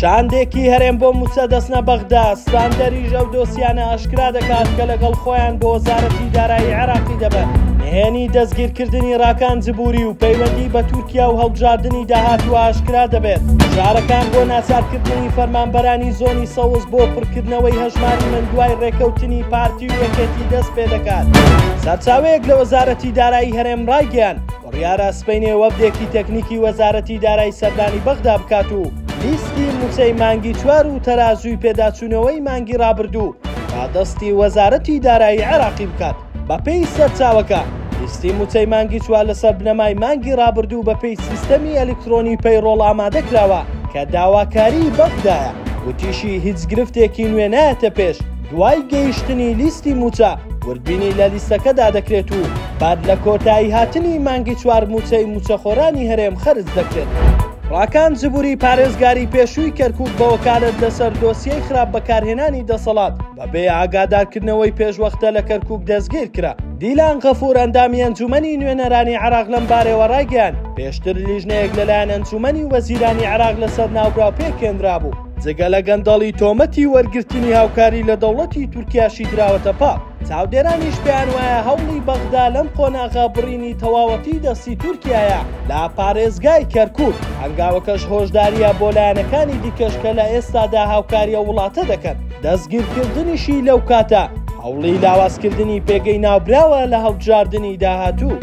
شاندێکی هەرێم بۆ موچە دەستنە بەغدا ستاندەریژ ئەو دۆسیانە ئاشکرا دەکات کە لەگەڵ خۆیان بۆ وەزارەتی دارایی عێراقی دەبن. نهێنی دەستگیرکردنی ڕاکان جبوری و پەیوەندی بە تورکیا و هەڵبژاردننی داهاتوە ئاشکرا دەبێت. شارەکان بۆ ناچارکردنی فەرمانبەرانی زۆنی سەوز بۆ پڕکردنەوەی هەژماری من دوای ڕێکەوتنی پارتی و یەکێتی دەست پێ دەکات. سەرچاوەیەک لە وەزارەتی دارایی هەرێم ڕایگەیاند بڕیارە سپەینێ وەبدێکی تەکنیکی وەزارەتی دارایی سەردانی بەغدا بکات و لیستی موچەی مانگی 4 و تەرازووی پێداچوونەوەی مانگی ڕابردوو تا دەستی وەزارەتی دارایی عێراقی بکات. بەپێی سەرچاوەکە لیستی موچەی مانگی 4 لەسەر بنەمای مانگی ڕابردوو بەپێی سیستەمی ئەلکترۆنی پەیڕۆڵ ئامادەکراوە کە داواکاری بەغدایە. وتیشی هیچ گرفتێکی نوێ نایەتە پێش دوای گەیشتنی لیستی موچە وردبینی لە لیستەکەدا دەکرێت و بعد لە کۆتایی هاتنی مانگی 4 موچەی موچەخۆرانی هەرێم خەرج دەکرێت. ڕاکان جبوری پارێزگاری پێشووی کەرکووک بە وەکالەت لەسەر دۆسیەی خراپ بەکارهێنانی دەسەڵات بەبێ ئاگادارکردنەوەی پێشوەختە لە کەرکووک دەستگیر کرا. دیلان غەفور ئەندامی ئەنجومەنی نوێنەرانی عێراق لەم بارەوە ڕایگەیاند پێشتر لیژنەیەک لەلایەن ئەنجومەنی وەزیرانی عێراق لەسەر ناوبراو پێکێنرا بوو جگە لە گەندەڵی تۆمەتی وەرگرتنی هاوکاری لە دەوڵەتی تورکیاشی دراوەتە پاڵ. چاودێرانیش پێیان وایە هەوڵی بەغدا لەم قۆناغا بڕینی تەواوەتی دەستی تورکیایە لە پارێزگای کەرکووک. هەنگاوەکەش هۆشداریە بۆ لایەنەکانی دیکەش کە لە ئێستادا هاوکاریە وڵاتە دەکەن. دەستگیرکردنیشی لەو کاتە هەوڵی لاوازکردنی پێگەی ناوبراوە لە هەڵبژاردننی داهاتوو.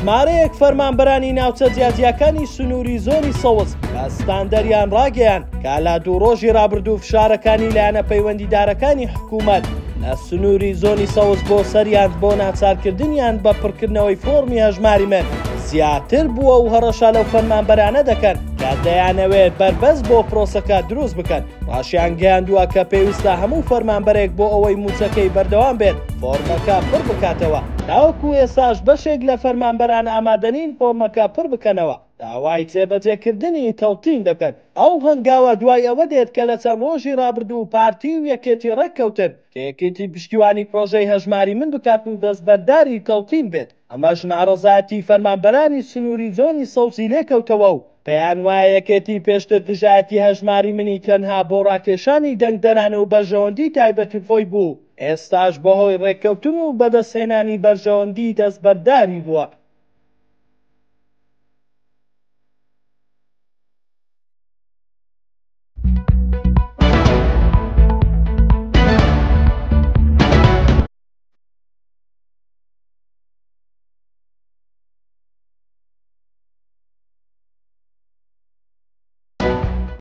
ژمارەیەک فەرمانبەرانی ناوچە جیاجیەکانی سنووری زۆنی سەوز کە ستاندەریان ڕاگەیاند کە لە دوو ڕۆژی ڕابردوو فشارەکانی لایەنە پەیوەندیدارەکانی حکوومەت لە سنووری زۆنی سەوز بۆ سەریان بۆ ناچارکردنیان بە پڕکردنەوەی فۆرمی هەژماری من زیاتر بووە و هەڕەشە لەو فەرمانبەرانە دەکەن کە دەیانەوێت بربەست بۆ پرۆسەکە دروست بکەن. ڕاشیان گەیاندووە کە پێویستە هەموو فەرمانبەرێک بۆ ئەوەی موچەکەی بەردەوام بێت فۆرمەکە پڕ بکاتەوە. تاوەکو ئێساش بەشێک لە فەرمانبەران ئامادەنین فۆرمەکە پڕ بکەنەوە داوای جێبەجێکردنی تەڵتین دەکەن. ئەو هەنگاوە دوای ئەوە دێت کە لە چەند ڕۆژی ڕابردوو پارتی و یەکێتی ڕێککەوتن کە یەکێتی پشتیوانی پرۆژەی هەژماری من بکات و دەستبەرداری تەڵتین بێت. ئەمەش ناڕەزایەتی فەرمانبەرانی سنووری زۆنی سەوزی لێکەوتەوە و پێیان وایە یەکێتی پێشتر دژایەتی هەژماری منی تەنها بۆ ڕاکێشانی دەنگدەرانە و بەرژەوەندی تایبەتی خۆی بوو. ئێستاش بەهۆی ڕێککەوتن و بەدەستهێنانی بەرژەوەندی دەستبەرداری بووە.